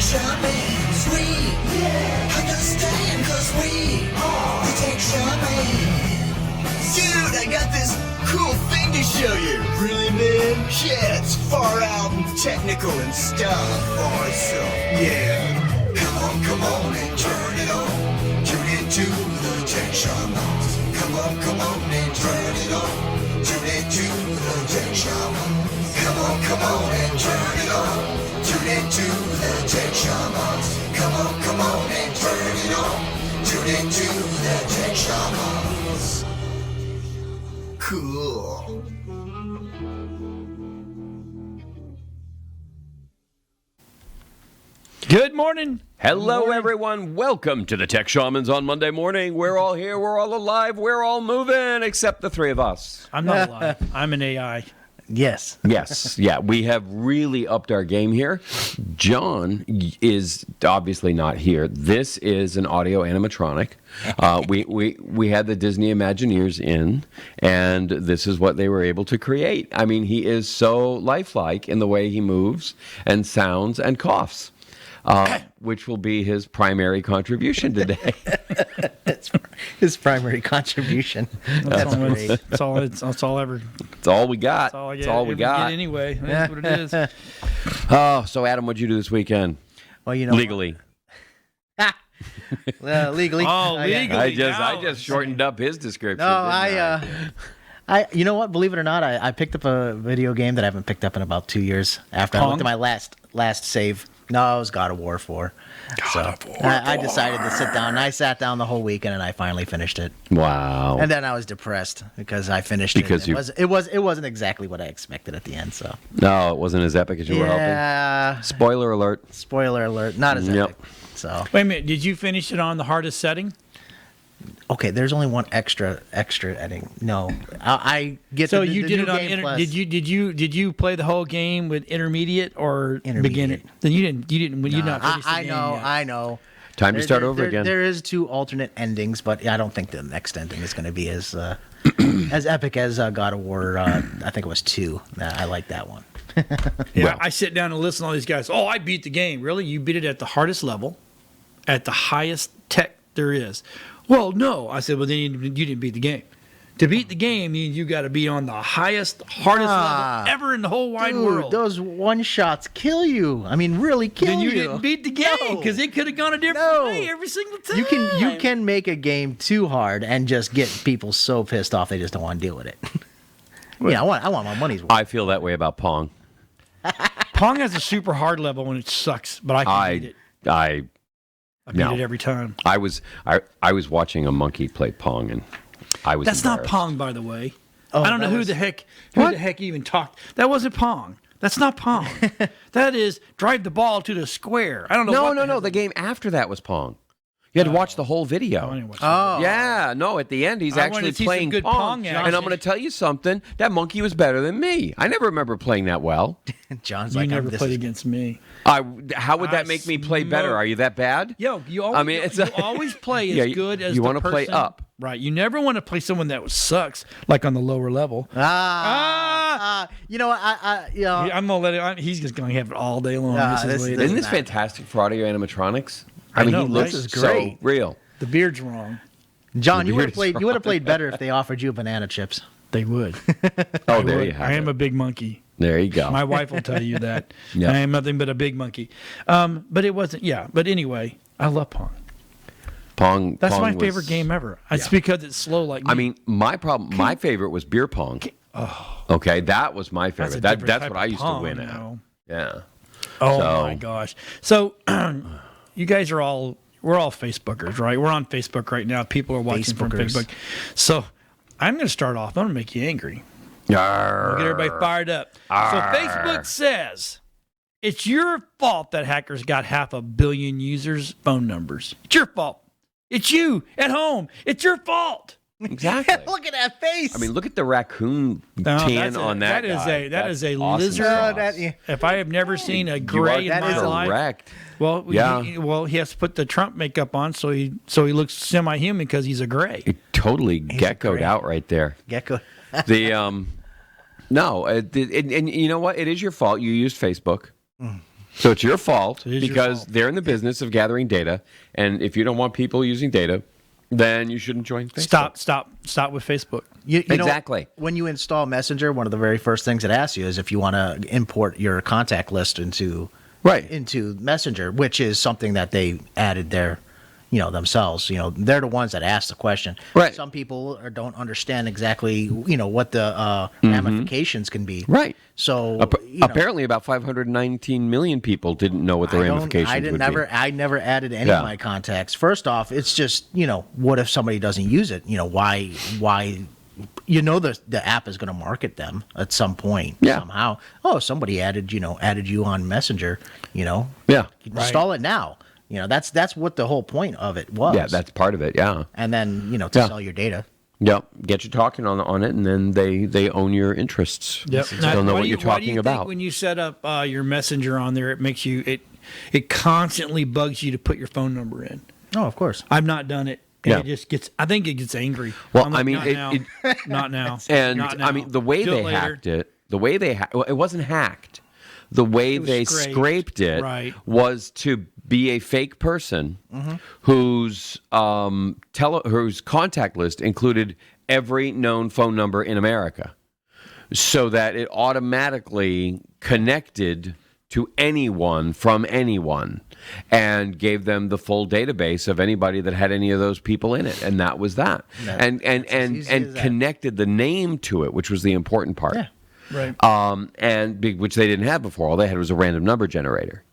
Shamans, we understand cause we are the tech shamans. Dude, I got this cool thing to show you. Really, man? Yeah, it's far out and technical and stuff. Awesome. Yeah. Come on and turn it on. Tune into the tech shamans. Come on and turn it on. Tune into the tech shamans. Come on and turn it on. Tune into the tech shamans. Come on and turn it on. Tune into the tech shamans. Cool. Good morning. Hello, everyone. Welcome to the Tech Shamans on Monday morning. We're all here. We're all alive. We're all moving, except the three of us. I'm not alive. I'm an AI. Yes. Yes. Yeah, we have really upped our game here. John is obviously not here. This is an audio animatronic. We had the Disney Imagineers in, and this is what they were able to create. I mean, he is so lifelike in the way he moves and sounds and coughs. Which will be his primary contribution today. That's his primary contribution. That's great. That's all ever. It's all we got. That's all we got. Anyway, that's what it is. Oh, so Adam, what'd you do this weekend? Well, you know, legally. Legally. Oh, legally. I just shortened up his description. No, I you know what? Believe it or not, I picked up a video game that I haven't picked up in about 2 years. After I looked at my last save. No, it was God of War 4. I decided to sit down. And I sat down the whole weekend, and I finally finished it. Wow. And then I was depressed because I finished it. It wasn't exactly what I expected at the end. So no, it wasn't as epic as you were hoping. Yeah. Spoiler alert. Spoiler alert. Not as epic. So wait a minute. Did you finish it on the hardest setting? Okay, there's only one extra editing. No, I get. So the you did new it on. game plus. Did you play the whole game with intermediate or beginner? Intermediate. Then you didn't. You not finish the game I know. Time to start over again. There is 2 alternate endings, but I don't think the next ending is going to be as as epic as God of War. I think it was 2. I like that one. Yeah, Well. I sit down and listen to all these guys. Oh, I beat the game. Really? You beat it at the hardest level, at the highest tech there is. Well, no. I said, well, then you didn't beat the game. To beat the game means you got to be on the hardest level ever in the whole wide world. Those one-shots kill you. I mean, really kill then you. you didn't beat the game because it could have gone a different way every single time. You can make a game too hard and just get people so pissed off they just don't want to deal with it. Yeah, I want my money's worth. I feel that way about Pong. Pong has a super hard level when it sucks, but I can beat it. I beat it every time. I was watching a monkey play Pong, and I was. That's not Pong, by the way. Oh, I don't know who the heck even talked. That wasn't Pong. That's not Pong. That is drive the ball to the square. I don't know. No. The game after that was Pong. You had to watch the whole video. Yeah, no. At the end, he's actually playing good Pong and I'm going to tell you something. That monkey was better than me. I never remember playing that well. John's you like, never played against me. How would that make me play better? Are you that bad? Yo, you always play as good as you the want to play up. Right. You never want to play someone that sucks, like on the lower level. You know, I'm gonna let it. He's just gonna have it all day long. Isn't this fantastic for audio animatronics? I mean, he looks so real. The beard's wrong. John, you would have played better if they offered you banana chips. They would. There you have it. I am a big monkey. There you go. My wife will tell you that. Yep. I am nothing but a big monkey. But it wasn't. Yeah. But anyway, I love Pong. Pong. That's Pong my favorite game ever. It's because it's slow like me. I mean, my favorite was beer pong. Oh. Okay, that was my favorite. That's type what I of used Pong, to win at. Yeah. Oh my gosh. So you guys we're all Facebookers, right? We're on Facebook right now. People are watching from Facebook. So I'm going to start off. I'm going to make you angry. Yarr. Get everybody fired up. Arr. So Facebook says it's your fault that hackers got 500 million users' phone numbers. It's your fault. It's you at home. It's your fault. Exactly. Look at that face. I mean, look at the raccoon tan on that guy. That is a awesome lizard. If I have never seen a gray in my life. Correct. Well, he has to put the Trump makeup on so he looks semi-human because he's a gray. It totally geckoed out right there. Gecko. And you know what? It is your fault. You used Facebook. So it's your fault It is your because fault. they're in the business of gathering data, and if you don't want people using data, then you shouldn't join Facebook. Stop with Facebook. You know, Exactly. when you install Messenger, one of the very first things it asks you is if you want to import your contact list into Messenger, which is something that they added there, themselves. They're the ones that ask the question. Right. Some people don't understand exactly, what the ramifications can be. Right. So Apparently, about 519 million people didn't know what the ramifications would be. I never added any of my contacts. First off, it's just what if somebody doesn't use it? Why? The app is going to market them at some point somehow. Oh, somebody added you on Messenger. Install it now. That's what the whole point of it was. Yeah, that's part of it. Yeah. And then to sell your data. Yep. Get you talking on it, and then they own your interests. Yep. They'll know what you're Why do talking you about. think when you set up your Messenger on there, it makes you it constantly bugs you to put your phone number in? Oh, of course. I've not done it. And Yeah. it just gets. I think it gets angry. Well, I'm like, I mean, not now. Not now. And Not I now. mean, the way Do it they later. hacked it, it wasn't hacked. The way was they scraped, scraped it right. was to be a fake person whose whose contact list included every known phone number in America, so that it automatically connected to anyone from anyone and gave them the full database of anybody that had any of those people in it, and that was that. And easy as that. connected the name to it, which was the important part. Yeah. Right. Which they didn't have before. All they had was a random number generator.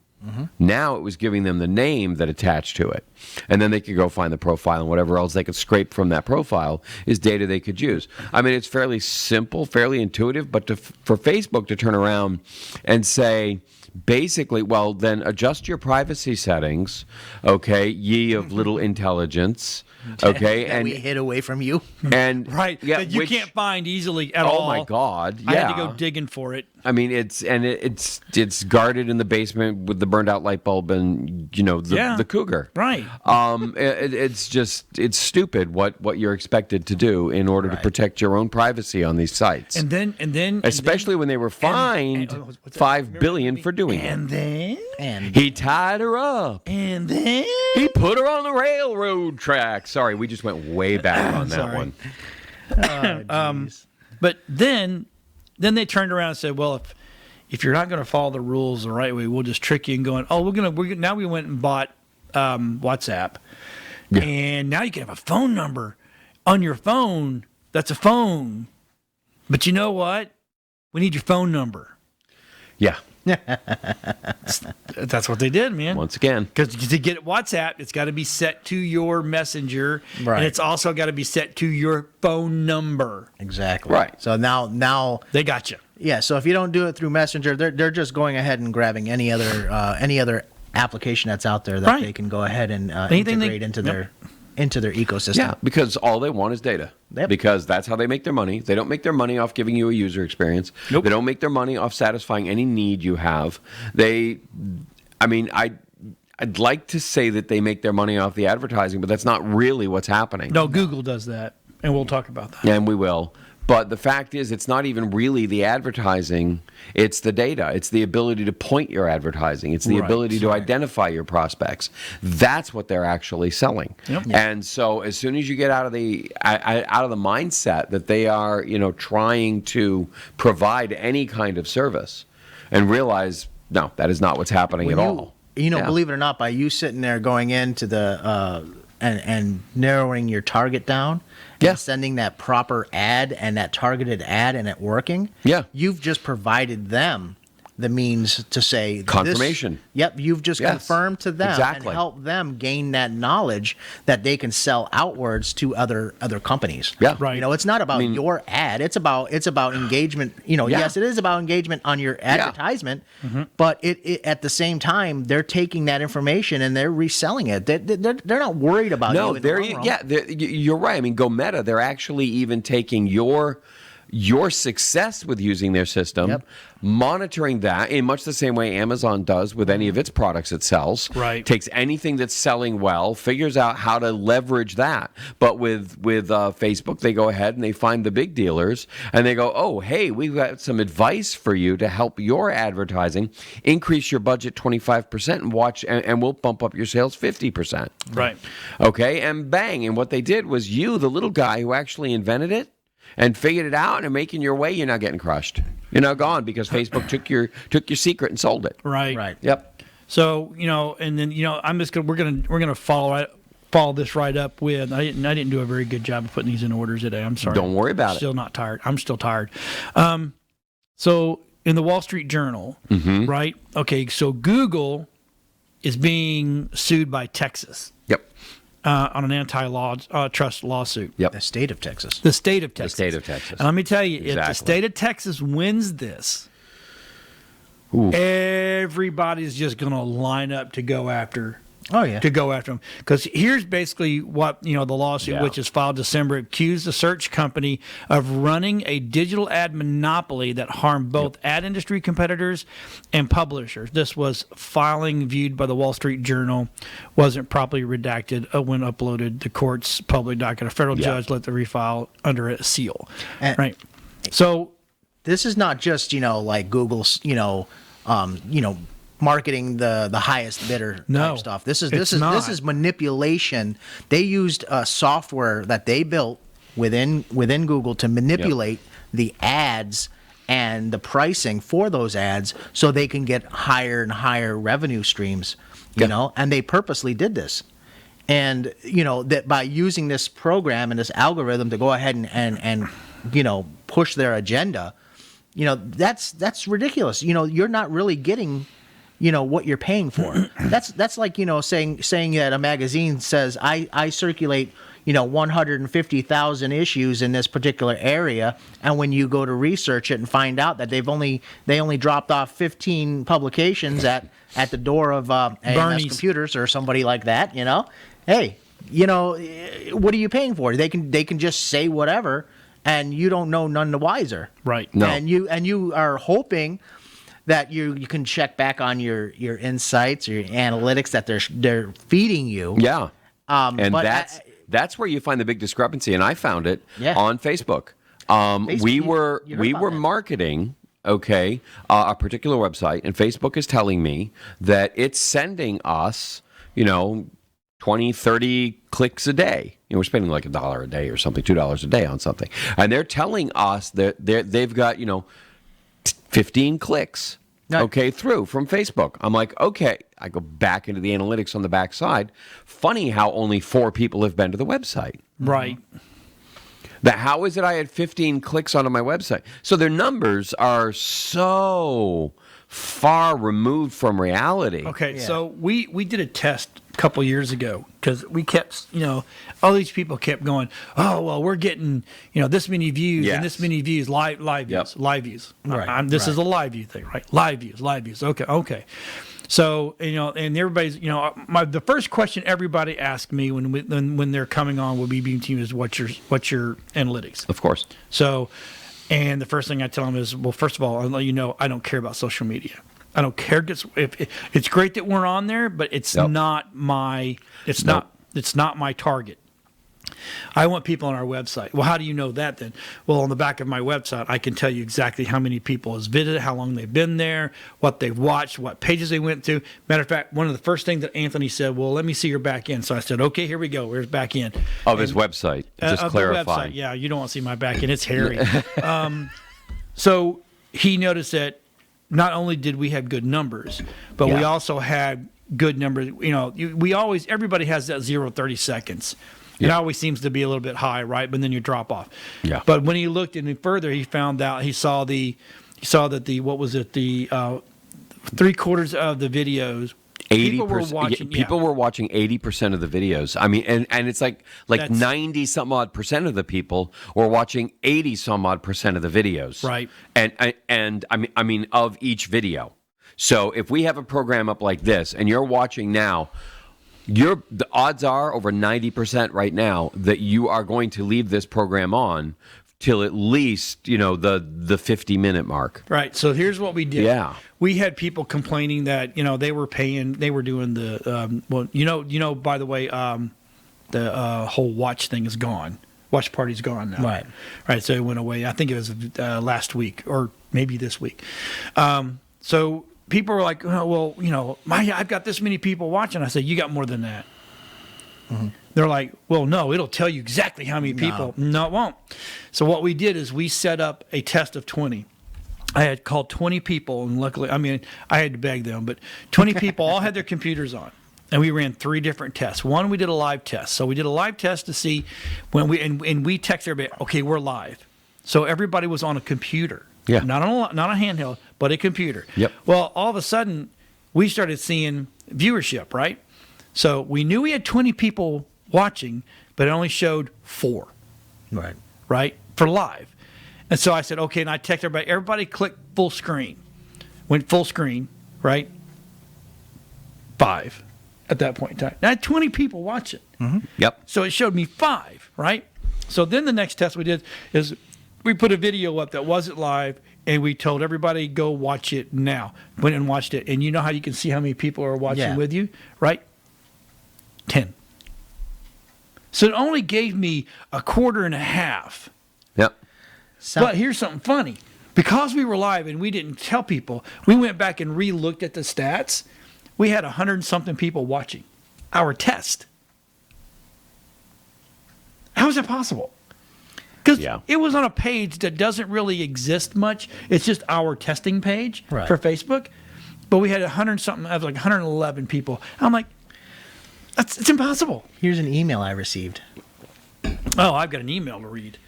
Now it was giving them the name that attached to it. And then they could go find the profile, and whatever else they could scrape from that profile is data they could use. I mean, it's fairly simple, fairly intuitive, but for Facebook to turn around and say, basically, well, then adjust your privacy settings, okay, ye of little intelligence, okay, and we hid away from you. and Right. yeah, that you which- can't find easily at all. Oh my God! Yeah, I had to go digging for it. I mean, it's guarded in the basement with the burned out light bulb and the cougar. Right. It's stupid what you're expected to do in order to protect your own privacy on these sites. And then Especially when they were fined what's that? $5 billion for doing it. And then And He tied her up. and then He put her on the railroad track. Sorry, we just went way back on that Sorry. one. But then they turned around and said, well, if you're not going to follow the rules the right way, we'll just trick you and going, oh, now we went and bought WhatsApp. Yeah. And now you can have a phone number on your phone. That's a phone. But you know what? We need your phone number. Yeah. That's what they did, man. Once again. Because to get WhatsApp, it's got to be set to your messenger. Right. And it's also got to be set to your phone number. exactly. Right. So now They got you. yeah, so if you don't do it through Messenger, they're just going ahead and grabbing any other application that's out there that Right. they can go ahead and Anything they- integrate into their ecosystem. Yeah, because all they want is data. Yep. Because that's how they make their money. They don't make their money off giving you a user experience. Nope. They don't make their money off satisfying any need you have. I'd like to say that they make their money off the advertising, but that's not really what's happening. No, Google does that. And we'll talk about that. And we will. But the fact is, it's not even really the advertising. It's the data. It's the ability to point your advertising. It's the Right, ability to identify your prospects. That's what they're actually selling. Yep. And so, as soon as you get out of the mindset that they are, trying to provide any kind of service, and realize, no, that is not what's happening at all. Yeah. Believe it or not, by you sitting there going into the and narrowing your target down, Yeah. and sending that proper ad and that targeted ad and it working, Yeah. you've just provided them the means to say this- Confirmation. Yep, you've just Yes, confirmed to them exactly. and helped them gain that knowledge that they can sell outwards to other companies. Yeah. Right. It's not about your ad. It's about engagement. Yeah. Yes, it is about engagement on your advertisement, but it at the same time they're taking that information and they're reselling it. They're not worried about No, you in the long run. you're right. I mean, Go Meta, they're actually even taking your your success with using their system, monitoring that in much the same way Amazon does with any of its products it sells. Right. Takes anything that's selling well, figures out how to leverage that. But with Facebook, they go ahead and they find the big dealers and they go, oh, hey, we've got some advice for you to help your advertising increase your budget 25% and watch, and we'll bump up your sales 50%. Right. Okay, and bang. And what they did was you, the little guy who actually invented it and figured it out and making your way, you're not getting crushed. You're now gone because Facebook took your secret and sold it. Right. Right. Yep. So, and then we're gonna follow this right up with. I didn't do a very good job of putting these in orders today. I'm sorry. Don't worry about it. Still not tired. I'm still tired. So in the Wall Street Journal, right? Okay, so Google is being sued by Texas. Yep. On an antitrust lawsuit. Yep. The state of Texas. The state of Texas. The state of Texas. And let me tell you, if the Exactly. state of Texas wins this, Ooh. everybody's just going to line up to go after. Oh, yeah. To go after them, because here's basically what the lawsuit, Yeah. which is filed December, accused the search company of running a digital ad monopoly that harmed both ad industry competitors and publishers. This was filing viewed by the Wall Street Journal, wasn't properly redacted when uploaded to court's public docket. A federal judge let the refile under a seal. And- right. So This is not just, like Google's, marketing the highest bidder No, type stuff. This it's is not. manipulation. They used software that they built within Google to manipulate the ads and the pricing for those ads so they can get higher and higher revenue streams, and they purposely did this. And that by using this program and this algorithm to go ahead and push their agenda, that's ridiculous. You're not really getting what you're paying for. That's like saying that a magazine says I circulate 150,000 issues in this particular area, and when you go to research it and find out that they only dropped off 15 publications at the door of AMS Bernie's. Computers or somebody like that, hey, what are you paying for? They can just say whatever, and you don't know none the wiser. right. No. And you are hoping that you can check back on your insights or your analytics that they're feeding you. Yeah. And but that's where you find the big discrepancy, and I found it on Facebook. We you were heard about that. marketing a particular website, and Facebook is telling me that it's sending us 20, 30 clicks a day. We're spending like $1 a day or something, $2 a day on something, and they're telling us that they've got 15 clicks. Through from Facebook. I'm like, okay. I go back into the analytics on the back side. Funny how only 4 people have been to the website. Right. How is it I had 15 clicks onto my website? So their numbers are so far removed from reality. Okay, so we did a test a couple years ago because we kept, all these people kept going, oh, well, we're getting, this many views and this many views, live views, live views. Right, This is a live view thing, right? Live views. Okay. So, and everybody's, the first question everybody asked me when they're coming on with BB Team is what's your analytics? Of course. So, and the first thing I tell them is, well, first of all, I'll let you know I don't care about social media. I don't care if it's great that we're on there, but it's not my not my target. I want people on our website. Well, how do you know that then? Well, on the back of my website, I can tell you exactly how many people has visited, how long they've been there, what they've watched, what pages they went to. Matter of fact, one of the first things that Anthony said, well, let me see your back end. So I said, okay, here we go. Where's back end? Of his website. Just Of clarify. the website. Yeah, you don't want to see my back end. It's hairy. So he noticed that not only did we have good numbers, but we also had good numbers. Everybody has that 0-30 seconds. It always seems to be a little bit high, right? But then you drop off. Yeah. But when he looked any further, he found out he saw that the what was it, the 3/4 of the videos. 80%. People were watching 80% of the videos. I mean, and it's like 90 some odd percent of the people were watching 80 some odd percent of the videos. Right. And I mean of each video. So if we have a program up like this and you're watching now, the odds are over 90% right now that you are going to leave this program on till at least the 50-minute mark. Right. So here's what we did. Yeah. We had people complaining that they were doing the by the way, the whole watch thing is gone. Watch party's gone now. Right. Right. So it went away. I think it was last week or maybe this week. So people were like, oh, well, I've got this many people watching. I said, you got more than that. Mm-hmm. They're like, well, no, it'll tell you exactly how many people. No, it won't. So what we did is we set up a test of 20. I had called 20 people, and luckily, I had to beg them, but 20 people all had their computers on. And we ran 3 different tests. One, we did a live test. So we did a live test to see when we text everybody, okay, we're live. So everybody was on a computer. Yeah. Not a handheld, but a computer. Yep. Well, all of a sudden, we started seeing viewership, right? So we knew we had 20 people watching, but it only showed 4. Right? For live. And so I said, okay, and I texted everybody click full screen. Went full screen, right? 5 at that point in time. I had 20 people watching. Mm-hmm. Yep. So it showed me 5, right? So then the next test we did is we put a video up that wasn't live, and we told everybody, go watch it now. Went and watched it. And you know how you can see how many people are watching with you, right? 10. So it only gave me a quarter and a half. Yep. But here's something funny. Because we were live and we didn't tell people, we went back and re-looked at the stats. We had 100-something people watching our test. How is that possible? Because it was on a page that doesn't really exist much. It's just our testing page for Facebook. But we had 100-something, I was like 111 people. I'm like, it's impossible. Here's an email I received. Oh, I've got an email to read.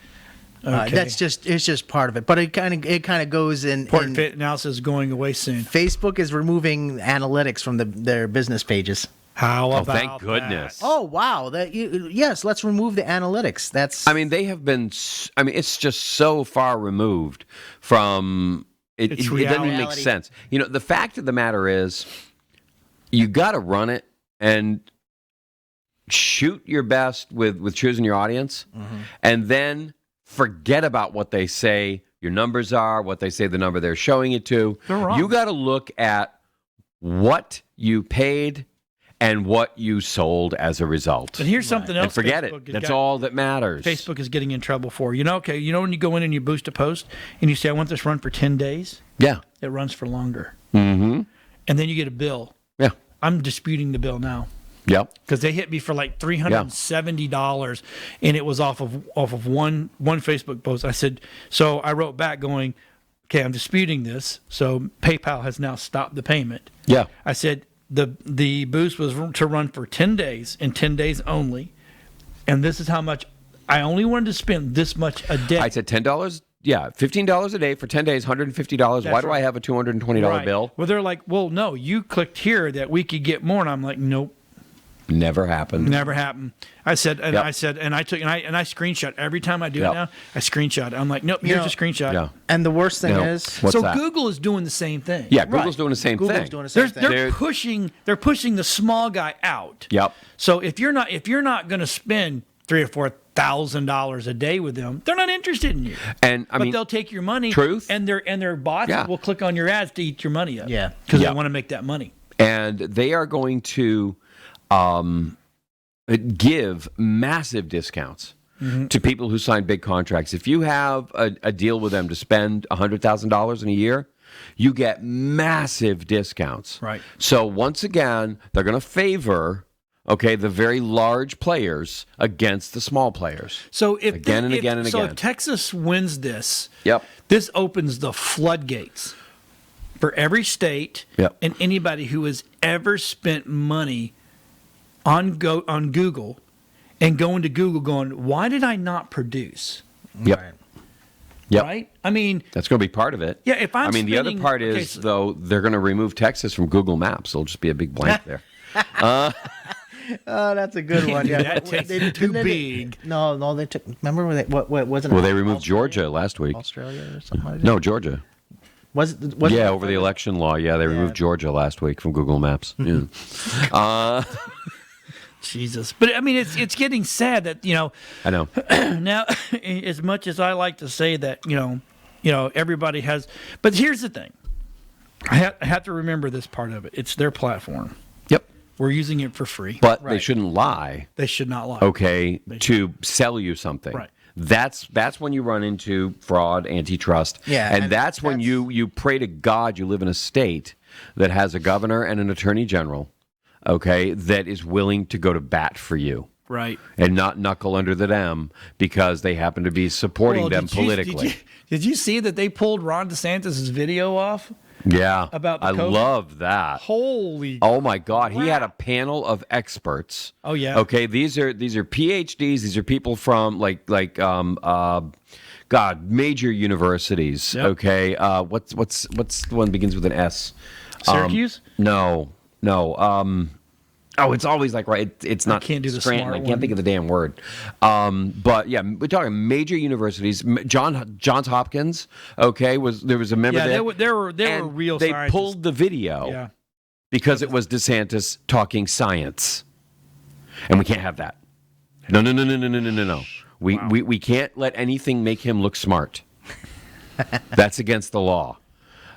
Okay. It's just part of it, but it kind of goes in. Fit analysis is going away soon. Facebook is removing analytics from their business pages. How about thank goodness. that? Oh wow! Yes, let's remove the analytics. They have been. It's just so far removed from it. It doesn't make sense. The fact of the matter is, you got to run it and shoot your best with choosing your audience, and then forget about what they say your numbers are, what they say the number they're showing it to. They're wrong. You got to look at what you paid and what you sold as a result. And here's something else. And forget it. That's all that matters. Facebook is getting in trouble for. When you go in and you boost a post and you say, I want this run for 10 days? Yeah. It runs for longer. Mm-hmm. And then you get a bill. Yeah. I'm disputing the bill now. Yep. Because they hit me for like $370, and it was off of one Facebook post. I said, so I wrote back going, okay, I'm disputing this. So PayPal has now stopped the payment. Yeah. I said the boost was to run for 10 days and 10 days only, and this is how much I only wanted to spend this much a day. I said $10. Yeah, $15 a day for 10 days, $150. Why do I have a $220 bill? Well, they're like, well, no, you clicked here that we could get more, and I'm like, nope. Never happened. Never happened. I said, and I screenshot every time I do it now. I screenshot. I'm like, nope, here's a screenshot. Yeah. And the worst thing is, what's that? Google is doing the same thing. Yeah, Google's doing the same thing. Google's doing the same thing. They're pushing the small guy out. Yep. So if you're not going to spend $3,000 or $4,000 a day with them, they're not interested in you. And but they'll take your money. Truth. And their bots will click on your ads to eat your money up. Yeah. Because they want to make that money. And they are going to give massive discounts to people who sign big contracts. If you have a deal with them to spend $100,000 in a year, you get massive discounts. Right. So once again, they're going to favor the very large players against the small players. So if again. if Texas wins this, Yep. this opens the floodgates for every state and anybody who has ever spent money on Google and going to Google going, why did I not produce? Yep. Right. Yep. Right? I mean, that's going to be part of it. Yeah, if I'm the other part is, though, they're going to remove Texas from Google Maps. There'll just be a big blank there. Oh, that's a good one. Yeah, that takes too big. No, they took. Remember when what wasn't? Well, they removed Georgia last week. Australia or something like that. No, Georgia. Was over the election law. Yeah, they removed Georgia last week from Google Maps. Yeah. Jesus. But I mean, it's getting sad that, I know. now, as much as I like to say that, everybody has, but here's the thing. I have to remember this part of it. It's their platform. Yep. We're using it for free. But they shouldn't lie. They should not lie. Okay, to sell you something. Right. That's when you run into fraud, antitrust. Yeah, and that's when you pray to God you live in a state that has a governor and an attorney general, okay, that is willing to go to bat for you. Right. And not knuckle under the them because they happen to be supporting them politically. Did you see that they pulled Ron DeSantis' video off? Yeah. About the I COVID? love that. Holy. Oh my God! He had a crap. panel of experts. Oh yeah. Okay, these are PhDs. These are people from major universities. Yep. Okay, what's the one that begins with an S? Syracuse? No. It's always like right. It's not. can't do the Scranton. smart I can't think of the damn word. But yeah, we're talking major universities. Johns Hopkins. Okay, there was a member Yeah, there. they were real They scientists. pulled the video. Yeah. Because it was DeSantis talking science. And we can't have that. No. We can't let anything make him look smart. That's against the law.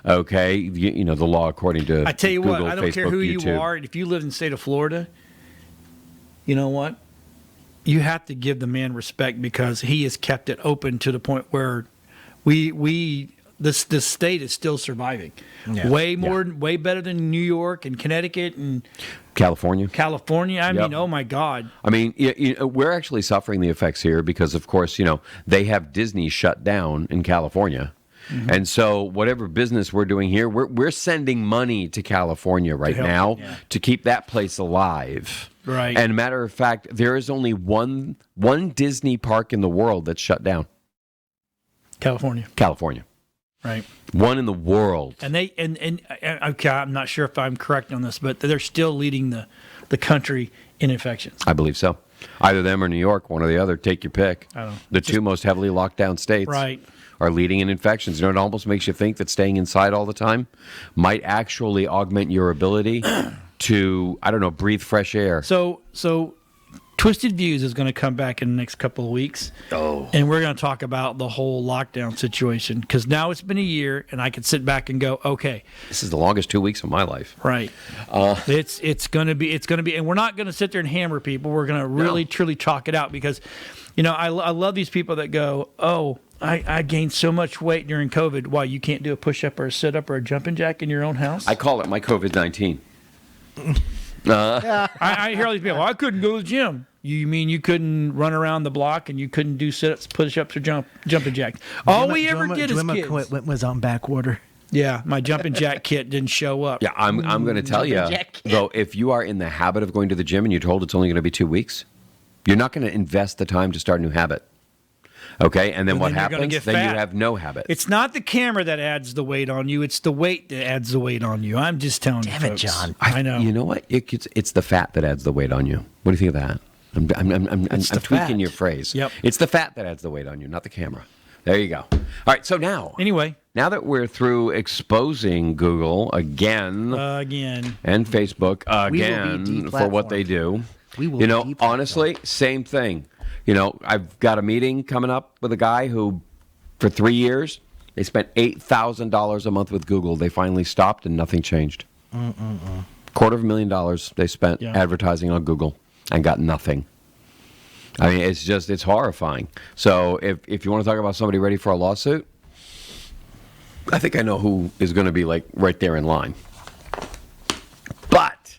Okay? The law according to I tell you Google, what, I don't Facebook, care who YouTube. you are. If you live in the state of Florida, you know what? You have to give the man respect because he has kept it open to the point where this state is still surviving. Yeah. Way better than New York and Connecticut and California. I Yep. mean, oh my God. I mean, we're actually suffering the effects here because, of course, they have Disney shut down in California. Mm-hmm. And so whatever business we're doing here, we're sending money to California right now to keep that place alive. Right. And matter of fact, there is only one Disney park in the world that's shut down. California. Right. One in the world. And okay, I'm not sure if I'm correct on this, but they're still leading the country in infections. I believe so. Either them or New York, one or the other. Take your pick. I don't know. The two most heavily locked down states. Right. Are leading in infections. It almost makes you think that staying inside all the time might actually augment your ability to, breathe fresh air. So Twisted Views is going to come back in the next couple of weeks. Oh. And we're going to talk about the whole lockdown situation because now it's been a year and I can sit back and go, okay. This is the longest 2 weeks of my life. Right. It's going to be, and we're not going to sit there and hammer people. We're going to really, truly talk it out because, I love these people that go, oh, I gained so much weight during COVID. Why, you can't do a push-up or a sit-up or a jumping jack in your own house? I call it my COVID-19. I hear all these people, I couldn't go to the gym. You mean you couldn't run around the block and you couldn't do sit-ups, push-ups, or jumping jacks? All we ever did as kids. Was on back order. Yeah, my jumping jack kit didn't show up. Yeah, I'm going to tell you, though, if you are in the habit of going to the gym and you're told it's only going to be 2 weeks, you're not going to invest the time to start a new habit. Okay, and then what happens? Then you have no habit. It's not the camera that adds the weight on you. It's the weight that adds the weight on you. I'm just telling you, Damn it, folks. John. I know. You know what? It's the fat that adds the weight on you. What do you think of that? I'm tweaking your phrase. Yep. It's the fat that adds the weight on you, not the camera. There you go. All right, so now. Anyway. Now that we're through exposing Google again. And Facebook again for what they do. We will honestly, same thing. I've got a meeting coming up with a guy who, for 3 years, they spent $8,000 a month with Google. They finally stopped and nothing changed. $250,000 they spent advertising on Google and got nothing. I mean, it's horrifying. So if you want to talk about somebody ready for a lawsuit, I think I know who is going to be right there in line. But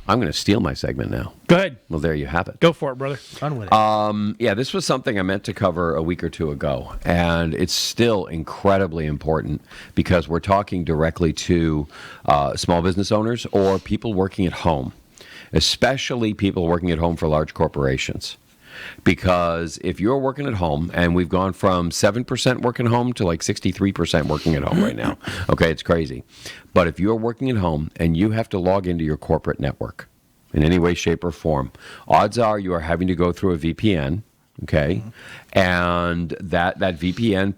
I'm going to steal my segment now. Go ahead. Well, there you have it. Go for it, brother. Run with it. Yeah, this was something I meant to cover a week or two ago, and it's still incredibly important because we're talking directly to small business owners or people working at home, especially people working at home for large corporations. Because if you're working at home, and we've gone from 7% working at home to 63% working at home right now. Okay, it's crazy. But if you're working at home and you have to log into your corporate network in any way, shape, or form, odds are you are having to go through a VPN, Okay, and that VPN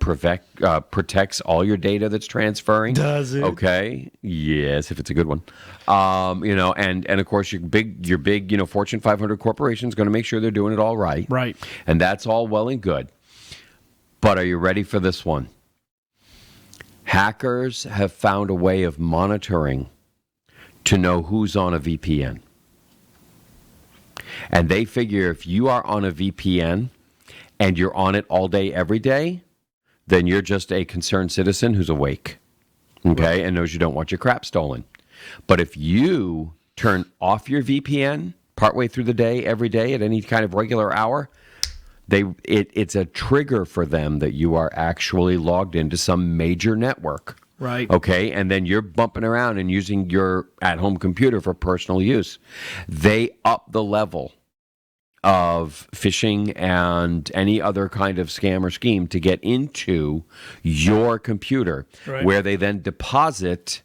protects all your data that's transferring. Does it? Okay, yes, if it's a good one. And of course your big Fortune 500 corporation is going to make sure they're doing it all right. Right. And that's all well and good. But are you ready for this one? Hackers have found a way of monitoring to know who's on a VPN. And they figure if you are on a VPN and you're on it all day, every day, then you're just a concerned citizen who's awake, okay, and knows you don't want your crap stolen. But if you turn off your VPN partway through the day, every day, at any kind of regular hour, it's a trigger for them that you are actually logged into some major network. Right. Okay, and then you're bumping around and using your at-home computer for personal use. They up the level of phishing and any other kind of scam or scheme to get into your computer, right, where they then deposit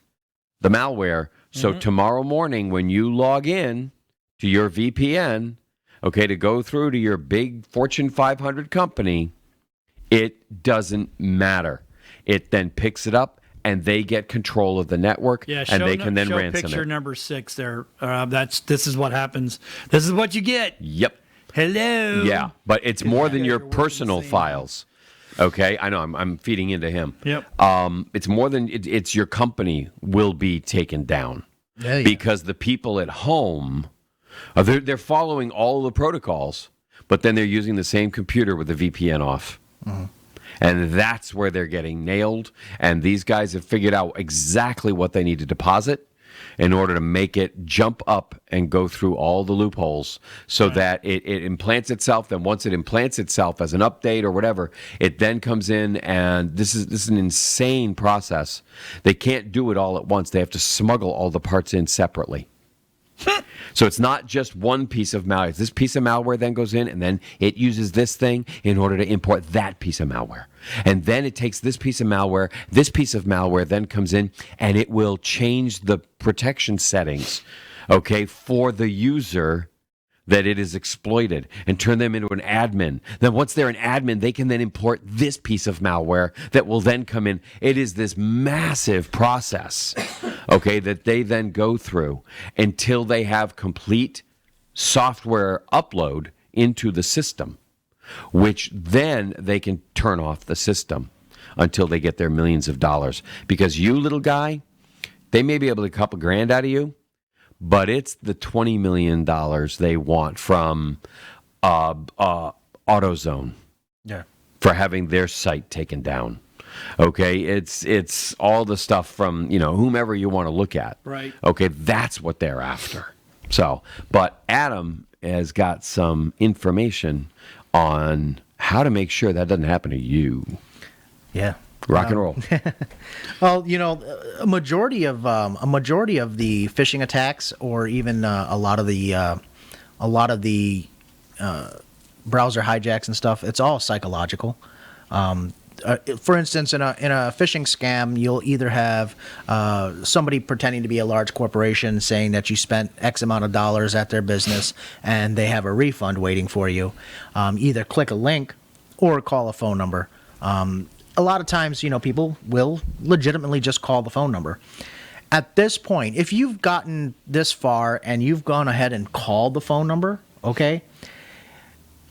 the malware. So tomorrow morning when you log in to your VPN, okay, to go through to your big Fortune 500 company, it doesn't matter. It then picks it up, and they get control of the network, and they can then ransom picture it. number 6 there. This is what happens. This is what you get. Yep. Hello. Yeah, but it's more than your personal files. Okay, I know. I'm feeding into him. Yep. It's more than it's your company will be taken down because the people at home, they're following all the protocols, but then they're using the same computer with the VPN off. Mm-hmm. And that's where they're getting nailed. And these guys have figured out exactly what they need to deposit in order to make it jump up and go through all the loopholes so that it implants itself. Then once it implants itself as an update or whatever, it then comes in, and this is an insane process. They can't do it all at once. They have to smuggle all the parts in separately. So it's not just one piece of malware. This piece of malware then goes in, and then it uses this thing in order to import that piece of malware. And then it takes this piece of malware. This piece of malware then comes in, and it will change the protection settings, okay, for the user that it is exploited and turn them into an admin. Then once they're an admin, they can then import this piece of malware that will then come in. It is this massive process, okay, that they then go through until they have complete software upload into the system, which then they can turn off the system until they get their millions of dollars. Because you, little guy, they may be able to couple grand out of you, but it's the $20 million they want from AutoZone for having their site taken down. Okay, it's all the stuff from whomever you want to look at. Right. Okay, that's what they're after. So, but Adam has got some information on how to make sure that doesn't happen to you. Yeah. Rock and roll. Well, a majority of the phishing attacks, or even a lot of the browser hijacks and stuff, it's all psychological. For instance, in a phishing scam, you'll either have somebody pretending to be a large corporation saying that you spent X amount of dollars at their business and they have a refund waiting for you. Either click a link or call a phone number. A lot of times, people will legitimately just call the phone number. At this point, if you've gotten this far and you've gone ahead and called the phone number, okay,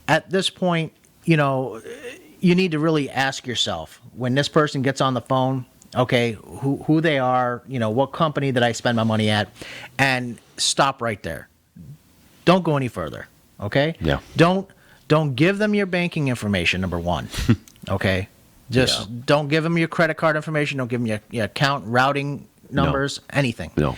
at this point, you need to really ask yourself, when this person gets on the phone, okay, who they are, what company did I spend my money at, and stop right there. Don't go any further, okay? Yeah. Don't give them your banking information, number one, okay? Just don't give them your credit card information. Don't give them your account routing numbers, anything. No.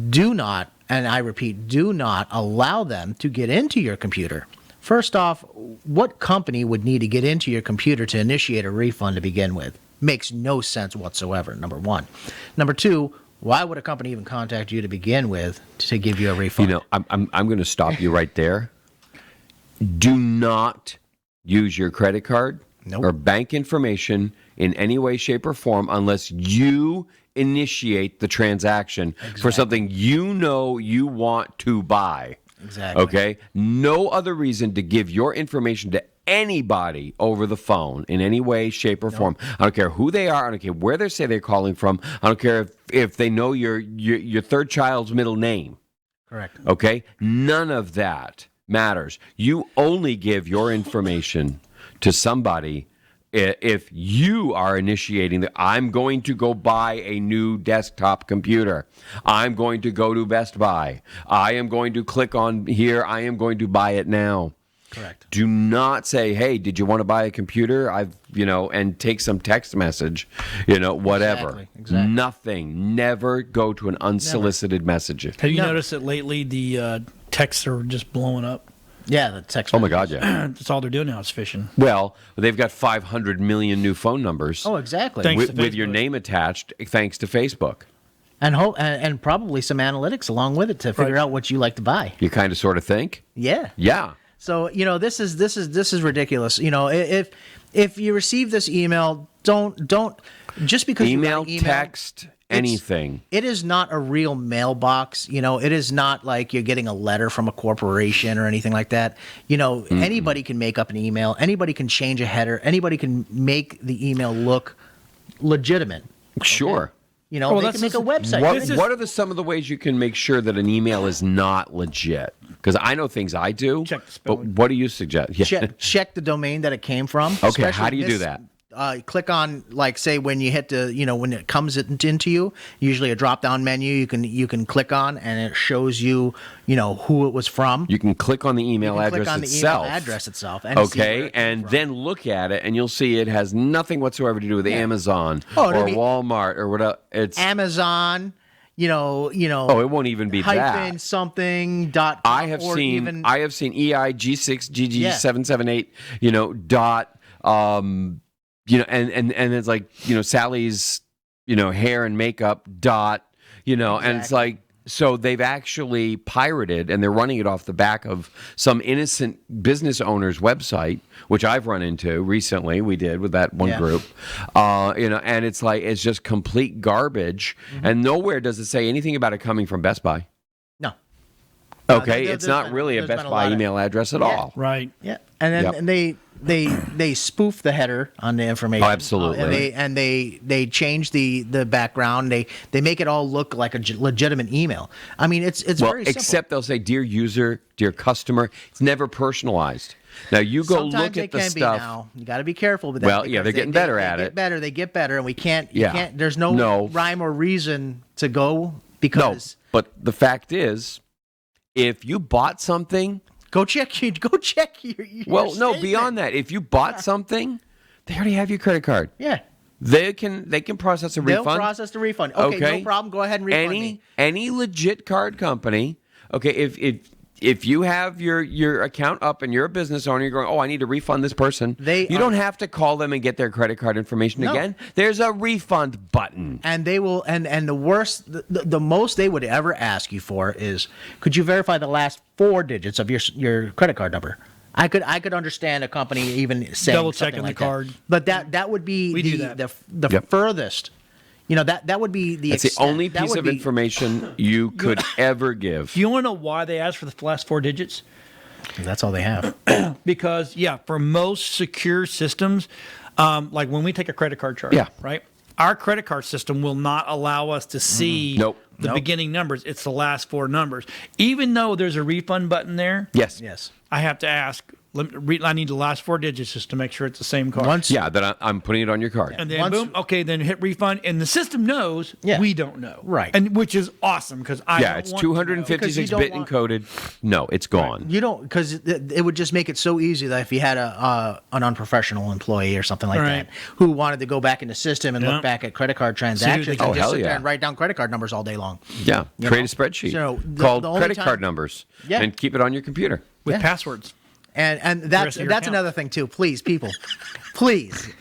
Do not, and I repeat, do not allow them to get into your computer. First off, what company would need to get into your computer to initiate a refund to begin with? Makes no sense whatsoever, number one. Number two, why would a company even contact you to begin with to give you a refund? I'm going to stop you right there. Do not use your credit card or bank information in any way, shape, or form unless you initiate the transaction for something you want to buy. Exactly. Okay? No other reason to give your information to anybody over the phone in any way, shape, or form. I don't care who they are. I don't care where they say they're calling from. I don't care if they know your third child's middle name. Correct. Okay? None of that matters. You only give your information to somebody if you are initiating that. I'm going to go buy a new desktop computer. I'm going to go to Best Buy. I am going to click on here. I am going to buy it now. Correct. Do not say, "Hey, did you want to buy a computer?" And take some text message, whatever. Exactly. Nothing. Never go to an unsolicited message. Have you noticed that lately the texts are just blowing up? Yeah, the text. Oh my God, yeah. That's all they're doing now is phishing. Well, they've got 500 million new phone numbers. Oh, exactly. Thanks. with your name attached, thanks to Facebook. And probably some analytics along with it to figure out what you like to buy. You kind of sort of think? Yeah. Yeah. So this is ridiculous. If you receive this email, don't just because Email, you got text, anything. It is not a real mailbox. It is not like you're getting a letter from a corporation or anything like that. Anybody can make up an email. Anybody can change a header. Anybody can make the email look legitimate. Sure. They can make a website. What are some of the ways you can make sure that an email is not legit? Because I know things I do. Check the but spelling. what do you suggest? Yeah. Check the domain that it came from. Okay, how especially do you do that? Click on, like, say, when you hit the, when it comes into you, usually a drop-down menu you can click on, and it shows you, who it was from. You can click on the email address click on itself. the email address itself. And see where Okay, it came and from. then look at it, and you'll see it has nothing whatsoever to do with Amazon Oh, or it'll be Walmart or whatever. It's Amazon, oh, it won't even be hyphen that. something dot. I have or seen even, EIG6GG778, dot and it's like, Sally's, hair and makeup dot, and it's like, so they've actually pirated, and they're running it off the back of some innocent business owner's website, which I've run into recently. We did with that one group, and it's like, it's just complete garbage. And nowhere does it say anything about it coming from Best Buy. No. Okay, it's not really a Best Buy email address at all. Right. Yeah, and then and they spoof the header on the information. Oh, absolutely. And they change the background. They make it all look like a legitimate email. I mean, it's very simple. Except they'll say, "Dear user, dear customer." It's never personalized. Now you go Sometimes look they at the can stuff. Be now. You got to be careful with that. Well, yeah, because they're getting better at they it. They get better, and we can't. Yeah. Can't. There's no rhyme or reason to go because. No, but the fact is, if you bought something, Go check your. well, no, statement. beyond that, if you bought something, they already have your credit card. Yeah. They can process a refund. They'll process the refund. Okay, no problem. Go ahead and refund me. Any legit card company. Okay, if you have your account up and you're a business owner, you're going, "Oh, I need to refund this person." You don't have to call them and get their credit card information again. There's a refund button. And they will, and the worst, the most they would ever ask you for is, could you verify the last 4 digits of your credit card number? I could understand a company even saying Double something checking like the card. That. But that would be the furthest. That would be the. That's the only piece of information you could ever give. Do you want to know why they ask for the last 4 digits? That's all they have. Because, for most secure systems, like when we take a credit card charge, right? Our credit card system will not allow us to see the beginning numbers. It's the last 4 numbers. Even though there's a refund button there, Yes. I have to ask, I need the last 4 digits just to make sure it's the same card. That I'm putting it on your card. And then boom, then hit refund, and the system knows. We don't know, right? And which is awesome because it's 256 bit encoded. No, it's gone. Right. You don't, because it would just make it so easy that if you had an unprofessional employee or something like that who wanted to go back in the system and look back at credit card transactions, they could just sit there and write down credit card numbers all day long. Yeah, create a spreadsheet called credit card numbers and keep it on your computer with passwords. And that's another thing too. Please, people, please.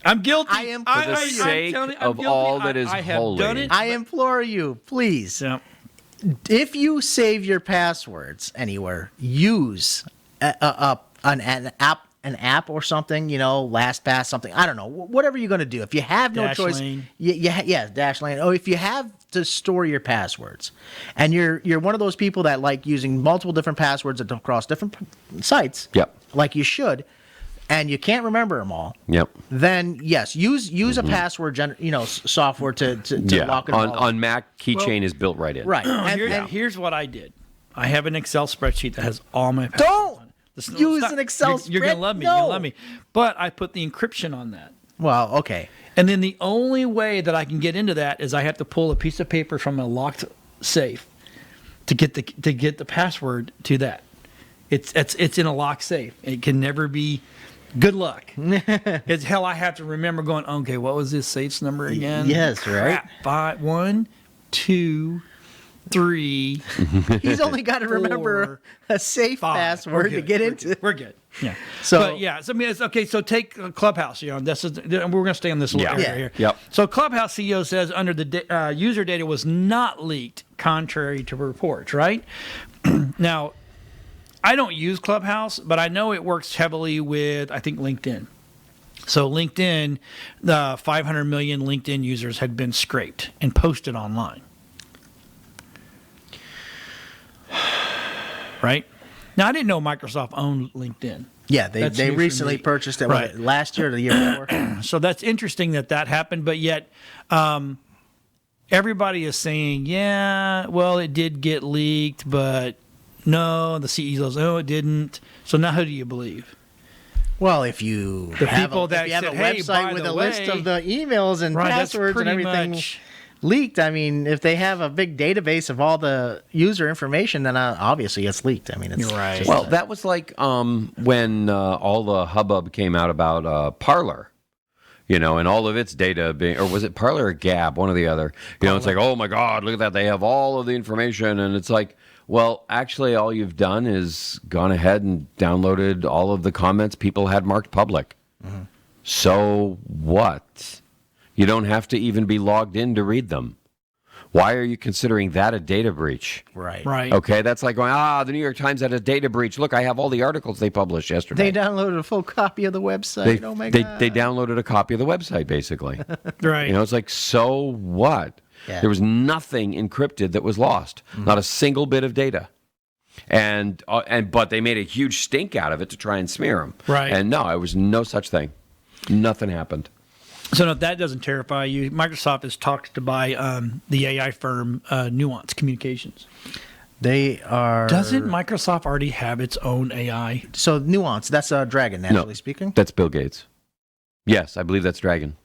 I'm guilty. I am for the sake of all that is holy. Done it. I implore you, please. Yeah. If you save your passwords anywhere, use an an app or something, LastPass, something. I don't know. Whatever you're going to do. If you have no Dash choice, Lane. yeah, Dash Lane. Oh, if you have to store your passwords, and you're one of those people that like using multiple different passwords across different sites, Yep. like you should, and you can't remember them all, Yep. then yes, use a password, software to lock it all. On Mac, Keychain is built right in. Right. Here's what I did. I have an Excel spreadsheet that has all my passwords Don't on it. use an Excel You're gonna spread- love me. no. You're gonna love me. But I put the encryption on that. Well, okay. And then the only way that I can get into that is I have to pull a piece of paper from a locked safe to get the password to that. It's in a locked safe. It can never be. Good luck. It's hell. I have to remember going. Okay, what was this safe's number again? Yes, right. Crap. 5, 1, 2, 3. He's only got to remember a safe 5. password to get into. We're good. Yeah. So- but yeah. So I mean, it's okay. So take Clubhouse. This is. We're going to stay on this little area Yeah. here. Yep. So Clubhouse CEO says under the user data was not leaked, contrary to reports. Right. Now, I don't use Clubhouse, but I know it works heavily with, I think, LinkedIn. So LinkedIn, the 500 million LinkedIn users had been scraped and posted online. Right? Now, I didn't know Microsoft owned LinkedIn. Yeah, That's they new for recently me. purchased it Right. last year or the year before. So that's interesting that happened, but yet everybody is saying, yeah, well, it did get leaked, but no, the CEOs, no, it didn't. So now who do you believe? Well, if you The have people a, that if you have said, a "Hey, website by with the a list way," of the emails and Right, that's passwords and pretty everything much- leaked, I mean, if they have a big database of all the user information, then obviously it's leaked. I mean, it's You're right. just Well, that was like when all the hubbub came out about Parler, and all of its data being, or was it Parler or Gab, one or the other? It's like, oh my God, look at that, they have all of the information, and it's like, well, actually, all you've done is gone ahead and downloaded all of the comments people had marked public. Mm-hmm. So what? You don't have to even be logged in to read them. Why are you considering that a data breach? right. Right. Okay, that's like going, the New York Times had a data breach. Look, I have all the articles they published yesterday. They downloaded a full copy of the website. Oh my they God. downloaded a copy of the website, basically. Right. It's like, so what? Yeah. There was nothing encrypted that was lost. Not a single bit of data. But they made a huge stink out of it to try and smear them. Right. And no, it was no such thing. Nothing happened. So if that doesn't terrify you, Microsoft has talked to buy the AI firm Nuance Communications. They are. Doesn't Microsoft already have its own AI? So Nuance, that's a dragon, naturally speaking. That's Bill Gates. Yes, I believe that's Dragon.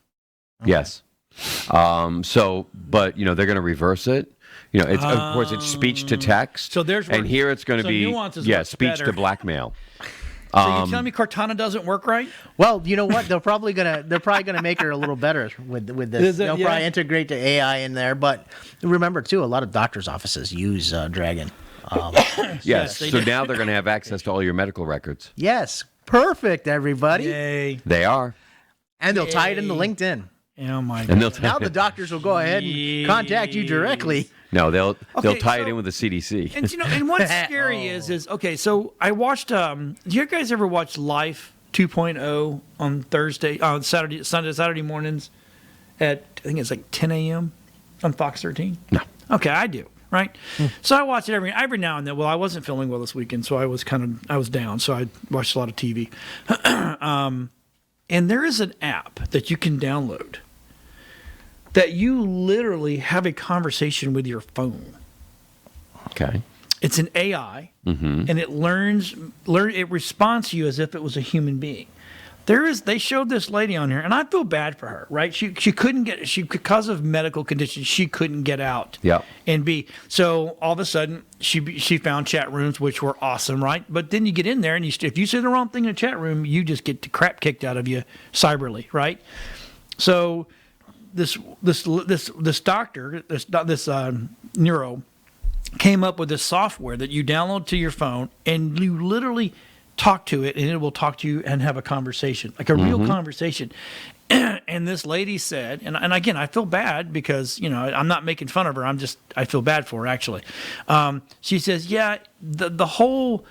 Yes. But they're going to reverse it. It's of course it's speech to text. So there's where- and here it's going to so be Nuance is much speech better. to blackmail. So you telling me Cortana doesn't work right? Well, you know what? They're probably gonna make her a little better with this. Is it? They'll Yeah. probably integrate the AI in there. But remember too, a lot of doctors' offices use Dragon. Yes. they So do. now they're going to have access to all your medical records. Yes, perfect, everybody. Yay. They are. And they'll tie it into LinkedIn. Oh my And God. they'll Now the doctors will go ahead and contact you directly. No, they'll Okay, tie it so- in with the CDC. And what's scary is okay. So I watched. Do you guys ever watch Life 2.0 on Saturday mornings at I think it's like 10 a.m. on Fox 13? No. Okay, I do. Right. So I watch it every now and then. Well, I wasn't feeling well this weekend, so I was down. So I watched a lot of TV. And there is an app that you can download that you literally have a conversation with your phone. Okay. It's an AI, and it it responds to you as if it was a human being. They showed this lady on here, and I feel bad for her, right? She couldn't because of medical conditions, she couldn't get out. Yep. And so all of a sudden she found chat rooms, which were awesome, right? But then you get in there, and if you say the wrong thing in a chat room, you just get the crap kicked out of you cyberly, right? So this doctor, this neuro, came up with this software that you download to your phone, and you literally talk to it, and it will talk to you and have a conversation, like a real conversation. And this lady said, and again, I feel bad because I'm not making fun of her. I feel bad for her actually. She says, yeah, the whole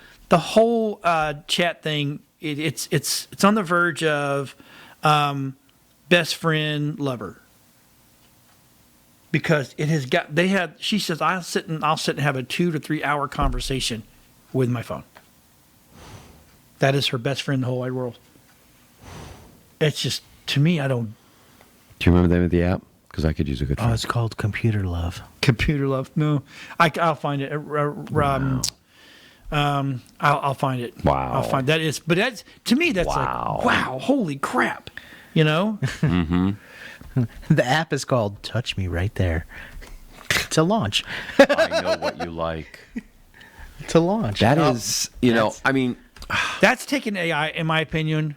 chat thing it's on the verge of best friend lover. Because it has got, she says, I'll sit and have a 2 to 3 hour conversation with my phone. That is her best friend in the whole wide world. It's just, to me, I don't. Do you remember the name of the app? Because I could use a good friend. Oh, it's called Computer Love. Computer Love. No, I'll find it. I'll find it. Wow. I'll find that is, but that's, to me, that's Wow. like, wow, holy crap. You know? Mm-hmm. The app is called TouchMe right there. To launch. I know what you like. To launch. That is, you know, I mean, That's taken AI, in my opinion.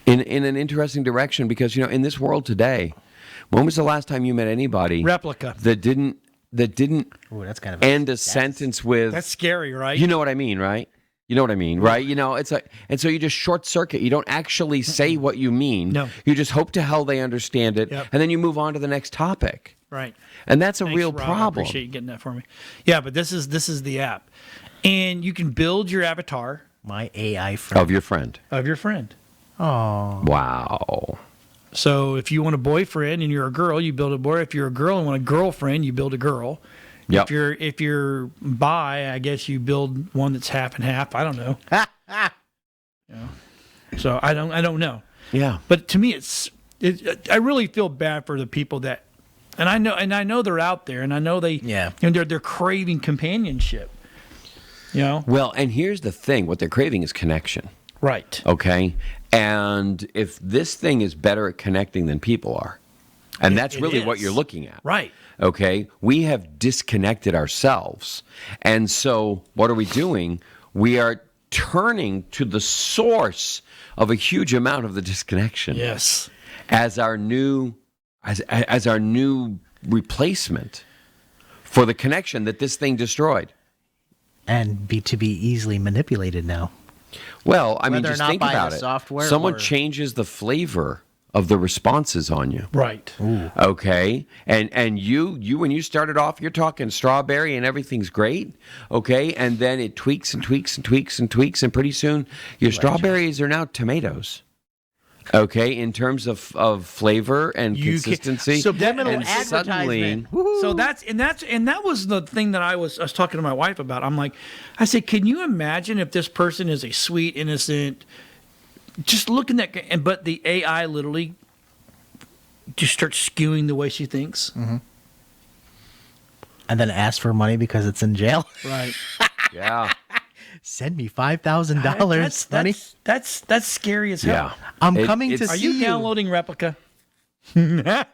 in an interesting direction because, you know, in this world today, when was the last time you met anybody Replica. that didn't Ooh, that's kind of end a sentence with, That's scary, right? you know what I mean, right? You know what I mean, right? You know, it's like, and so you just short circuit. You don't actually say what you mean. No. You just hope to hell they understand it, Yep. and then you move on to the next topic. Right. And that's a Thanks, real Rob. I problem. appreciate you getting that for me. Yeah, but this is the app. And you can build your avatar my AI friend. Of your friend. of your friend. Oh. Wow. So if you want a boyfriend and you're a girl, you build a boy. If you're a girl and want a girlfriend, you build a girl. Yep. If you're bi, I guess you build one that's half and half. I don't know. You know? So I don't know. Yeah. But to me, I really feel bad for the people that, and I know they're out there, and I know they're craving companionship. You know. Well, and here's the thing: what they're craving is connection. Right. Okay. And if this thing is better at connecting than people are, and that's it really what is. you're looking at. Right. Okay. We have disconnected ourselves. And so what are we doing? We are turning to the source of a huge amount of the disconnection. Yes. As our new replacement for the connection that this thing destroyed. And to be easily manipulated now. Well, I mean, Whether or just not think by about the it. software Someone or- changes the flavor of the responses on you. Right. Okay. And you when you started off, you're talking strawberry and everything's great. Okay. And then it tweaks and tweaks and tweaks and tweaks. And pretty soon your strawberries are now tomatoes. Okay. In terms of flavor and consistency. Subliminal and suddenly, advertisement. So that was the thing that I was talking to my wife about. I'm like, I said, can you imagine if this person is a sweet, innocent, just looking at, but the AI literally just starts skewing the way she thinks. Mm-hmm. And then ask for money because it's in jail. Right. yeah. Send me $5,000, honey. That's scary as hell. Yeah. I'm coming to Are see you you. downloading Replica? I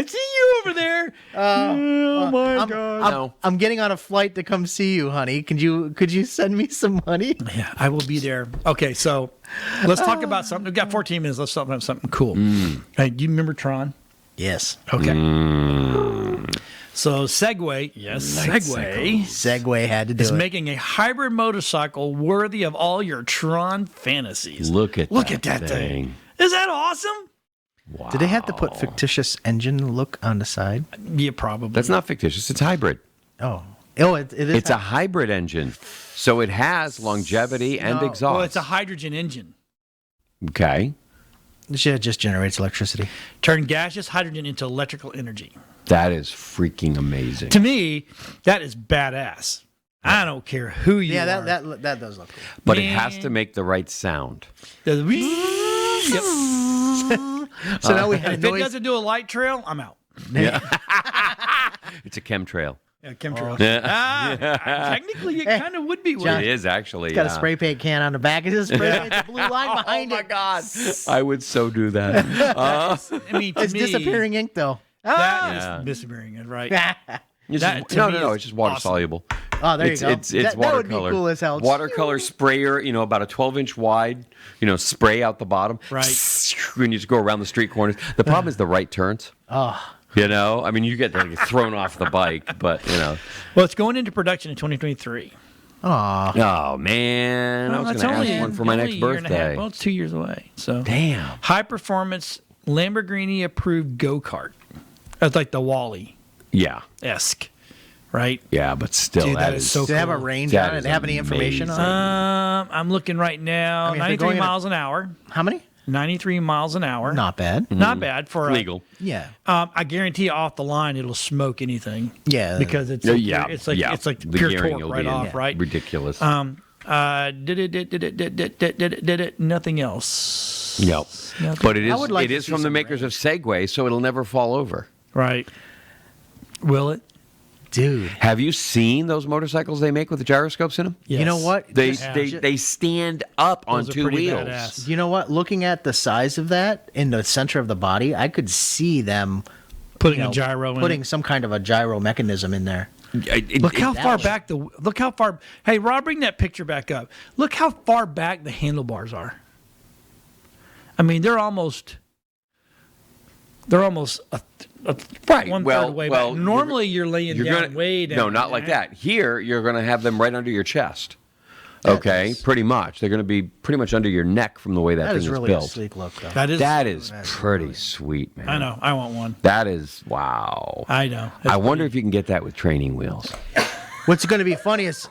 see you over there. Oh my god! I'm getting on a flight to come see you, honey. Could you send me some money? Yeah, I will be there. Okay, so let's talk about something. We've got 14 minutes. Let's talk about something cool. Hey, do you remember Tron? Yes. Okay. So Segway, Segway had to do is it. making a hybrid motorcycle worthy of all your Tron fantasies. Look at that thing. Is that awesome? Wow. Did they have to put fictitious engine look on the side? Yeah, probably. That's not fictitious. It's hybrid. Oh, it is. It's a hybrid engine. So it has longevity and exhaust. Well, it's a hydrogen engine. Okay. It just generates electricity. Turn gaseous hydrogen into electrical energy. That is freaking amazing. To me, that is badass. I don't care who you are. Yeah, that does look cool. But it has to make the right sound. Yep. So now we have If it doesn't do a light trail, I'm out. It's a chemtrail. Yeah, chemtrail. Yeah. Technically, it kind of would be. It is actually. Got a spray paint can on the back. It just spray paint the blue line behind it. Oh my God. I would so do that. I mean, to It's me, disappearing ink though. That is disappearing, right? No, it's just water awesome. soluble. Oh, there you go. It's That would be watercolor. cool as hell. Watercolor sprayer, about a 12-inch wide, spray out the bottom. Right. And you just go around the street corners. The problem is the right turns. Oh, I mean, you get thrown off the bike, but Well, it's going into production in 2023. Oh man, I was going to ask one for my next birthday. Well, it's 2 years away. So Damn. high performance Lamborghini approved go kart. That's like the Wally Yeah. esque, right? Yeah, but still, Dude, that is is so Do they have a cool. range That on it? is Do they have any information amazing. on it? I'm looking right now. I mean, if they're 93 going in a- miles an hour. How many? 93 miles an hour. Not bad. Not bad for a- legal. Yeah. I guarantee you off the line it'll smoke anything. Yeah. Because it's Yeah, it's like yeah. it's like The pure gearing torque will right be off, right? ridiculous. Did it nothing else. Yep. Nothing. But it I is would like it to is see from the some makers of Segway, so it'll never fall over. Right. Will it? Dude. Have you seen those motorcycles they make with the gyroscopes in them? Yes. You know what? They Just- they stand up on Those are two pretty wheels. badass. You know what? Looking at the size of that in the center of the body, I could see them Putting you know, a gyro in putting it. some kind of a gyro mechanism in there. Look how that far was- back look how far. Hey, Rob, bring that picture back up. Look how far back the handlebars are. I mean, they're almost a Right. one well, third way well, back. Normally, you're laying you're down gonna, way down. No, not like that. Here, you're going to have them right under your chest. Okay, pretty much. They're going to be pretty much under your neck from the way that That thing is is really a built. sleek look, though. That is. That is pretty sweet, man. I know. I want one. That is wow. I know. I wonder if you can get that with training wheels. What's going to be funny is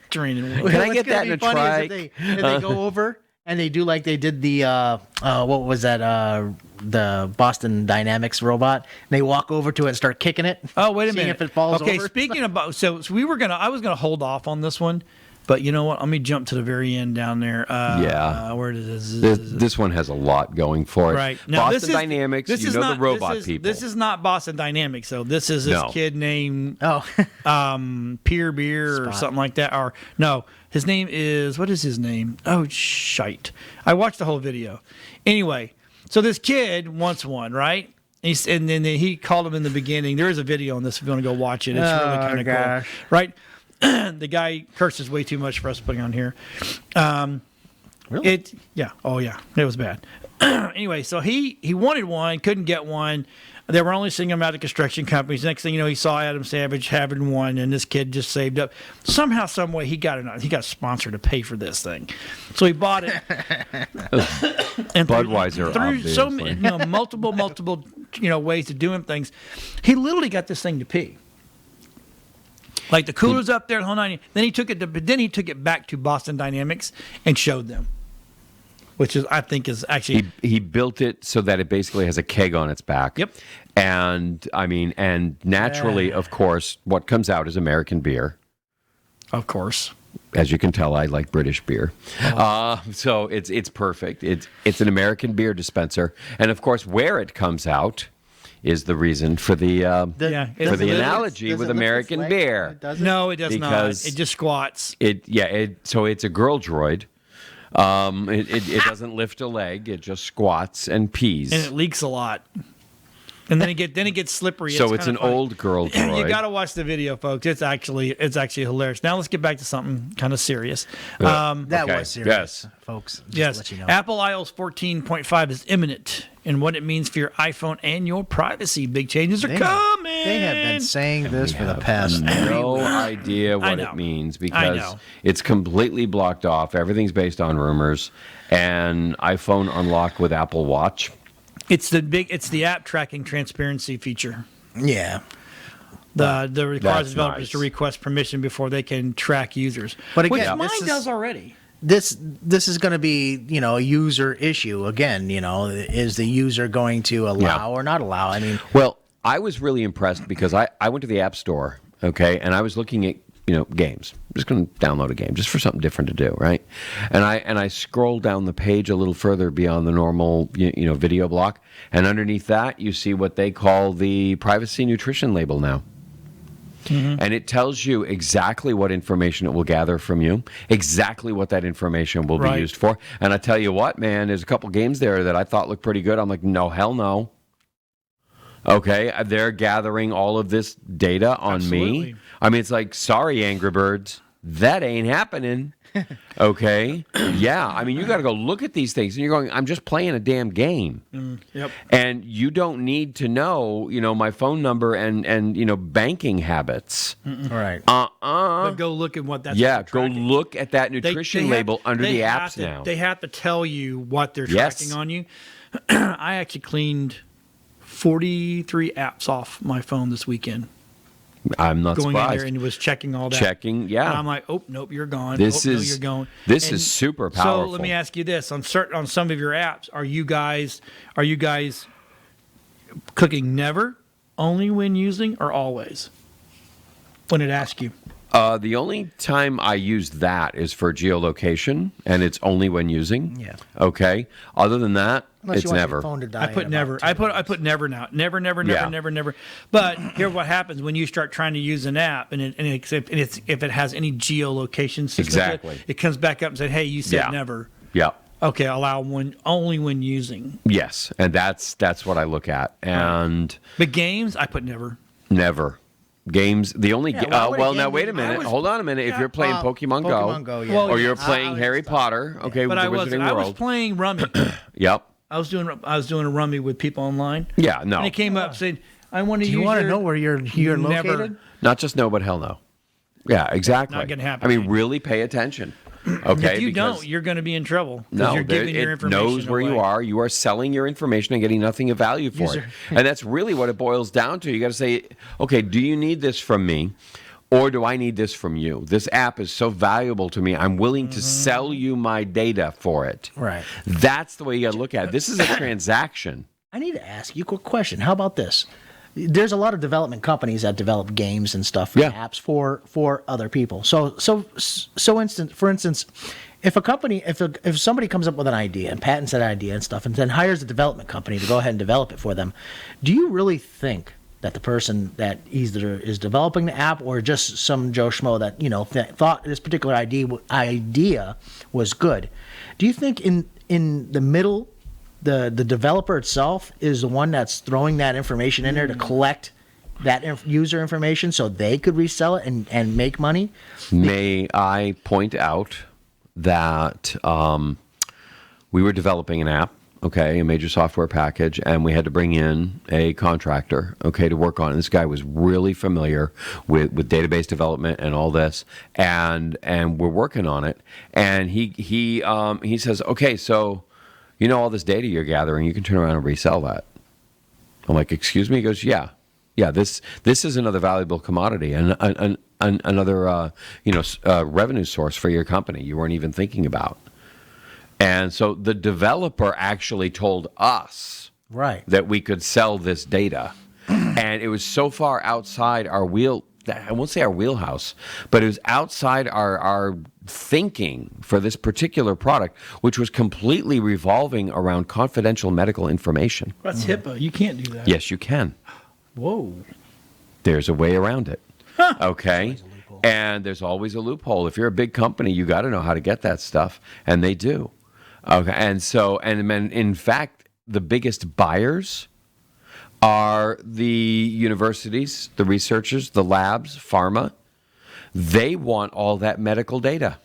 Training. Can I what's get gonna that be in a funny is trike? if they go over and they do like they did the what was that the Boston Dynamics robot. And they walk over to it and start kicking it. Oh, wait a seeing minute. if it falls okay, over. speaking about so I was gonna hold off on this one, but you know what? Let me jump to the very end down there. Yeah. Where does This one has a lot going for it. Right. Now, Boston Dynamics, this you is know not, the robot this is, people. This is not Boston Dynamics, though. This is this No. kid named Oh, Peer Beer or something like that. Or no, his name is, what is his name? Oh, shite. I watched the whole video. Anyway, so this kid wants one, right? And then he called him in the beginning. There is a video on this if you want to go watch it. It's really Oh, kind of gosh. cool. Right? The guy curses way too much for us putting on here. really? Yeah. Oh, yeah. It was bad. Anyway, so he wanted one, couldn't get one. They were only seeing them out of construction companies. Next thing you know, he saw Adam Savage having one, and this kid just saved up. Somehow, some way, he got a sponsor to pay for this thing. So he bought it. And Budweiser, through so obviously. many, multiple, ways of doing things, he literally got this thing to pee. Like the cooler's up there, the whole nine. Then he took it back to Boston Dynamics and showed them, which is I think is actually He built it so that it basically has a keg on its back. Yep. And I mean, and naturally, of course, what comes out is American beer. of course. As you can tell, I like British beer, so it's perfect. It's an American beer dispenser, and of course, where it comes out is the reason for the Yeah, for does the it- analogy does with it lift American its leg? beer. Does it? No, it does Because- not. It just squats. So it's a girl droid. It doesn't lift a leg; it just squats and pees. And it leaks a lot. And then it gets slippery. So it's kinda an funny. old girl droid. You got to watch the video, folks. It's actually hilarious. Now let's get back to something kind of serious. Um, that Okay, was serious, yes. folks. Just yes, to let you know. Apple iOS 14.5 is imminent, and what it means for your iPhone and your privacy. Big changes are coming. They have been saying this for the past no idea what know. it means I because know. it's completely blocked off. Everything's based on rumors. And iPhone unlock with Apple Watch. It's the app tracking transparency feature. Yeah. The requires That's developers nice. to request permission before they can track users. But again, which this mine is- does already. This is going to be, a user issue again. Is the user going to allow or not allow? I mean, Well, I was really impressed because I went to the App Store, okay, and I was looking at games. I'm just going to download a game just for something different to do, right? And I scrolled down the page a little further beyond the normal video block, and underneath that you see what they call the privacy nutrition label now. And it tells you exactly what information it will gather from you, exactly what that information will Right. be used for. And I tell you what, man, there's a couple games there that I thought looked pretty good. I'm like, no, hell no. Okay, they're gathering all of this data on Absolutely. me. I mean, it's like, sorry, Angry Birds, that ain't happening. Okay, yeah. I mean, you got to go look at these things, and you're going, I'm just playing a damn game. Yep. And you don't need to know, my phone number and banking habits. all right. But go look at what that's Yeah, go tracking. look at that They- nutrition they have- label under they the have apps to- now. They have to tell you what they're Yes. tracking on you. I actually cleaned 43 apps off my phone this weekend. I'm not going in surprised. there and was checking all that. Checking, yeah. And I'm like, oh, nope, you're gone. This oh, is no, you're going. This And is super powerful. So let me ask you this: on some of your apps, are you guys clicking never, only when using, or always? When it asks you. The only time I use that is for geolocation, and it's only when using. Yeah. Okay. Other than that, Unless it's you want never. your phone to die I put in never. about 2 I put never now. Never, never, Yeah. never, never, never. But here's what happens when you start trying to use an app, and if it has any geolocation system, Exactly. it comes back up and says, "Hey, you said Yeah. never." Yeah. Okay, allow one only when using. Yes, and that's what I look at, and But games, I put never. never. Games, the only Yeah, why would a well, game now be- wait a minute. was- Hold on a minute. If you're playing Pokemon Go, yeah. Well, or you're yeah, playing Harry Potter, okay, But with I the wasn't. Wizarding I was World. playing Rummy. Yep. I was doing a Rummy with people online. Yeah, no. And it came up saying, "I want to Do use." you want to your-" know where you're Never. located? Not just no, but hell no. Yeah, exactly. Not gonna happen. I mean, really pay attention. Okay. If you because- don't, you're going to be in trouble. 'Cause No, you're giving your it information knows where you away. are. You are selling your information and getting nothing of value for it. And that's really what it boils down to. You got to say, okay, do you need this from me? Or do I need this from you? This app is so valuable to me. I'm willing to sell you my data for it. Right. That's the way you got to look at it. This is a transaction. I need to ask you a quick question. How about this? There's a lot of development companies that develop games and stuff, Yeah. apps for other people. For instance, if a company, if somebody comes up with an idea and patents that idea and stuff, and then hires a development company to go ahead and develop it for them, do you really think that the person that either is developing the app or just some Joe Schmo that thought this particular idea was good, do you think in the middle, the developer itself is the one that's throwing that information in there to collect that user information so they could resell it and make money? May I point out that we were developing an app, okay, a major software package, and we had to bring in a contractor, okay, to work on it. This guy was really familiar with database development and all this, and we're working on it. And he says, okay, so all this data you're gathering, you can turn around and resell that. I'm like, excuse me? He goes, yeah. This is another valuable commodity and another revenue source for your company you weren't even thinking about. And so the developer actually told us that we could sell this data. And it was so far outside our I won't say our wheelhouse, but it was outside our thinking for this particular product, which was completely revolving around confidential medical information. That's HIPAA. You can't do that. Yes, you can. Whoa. There's a way around it. Okay? And there's always a loophole. If you're a big company, you got to know how to get that stuff, and they do. Okay, and in fact, the biggest buyers are the universities, the researchers, the labs, pharma. They want all that medical data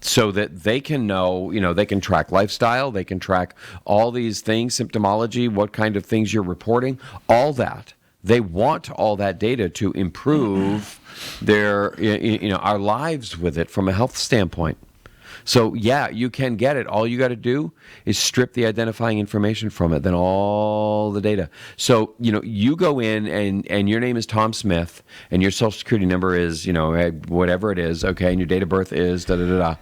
so that they can know, they can track lifestyle, they can track all these things, symptomology, what kind of things you're reporting, all that. They want all that data to improve our lives with it from a health standpoint. So, yeah, you can get it. All you got to do is strip the identifying information from it, then all the data. So, you go in and your name is Tom Smith and your social security number is, whatever it is, okay, and your date of birth is da-da-da-da.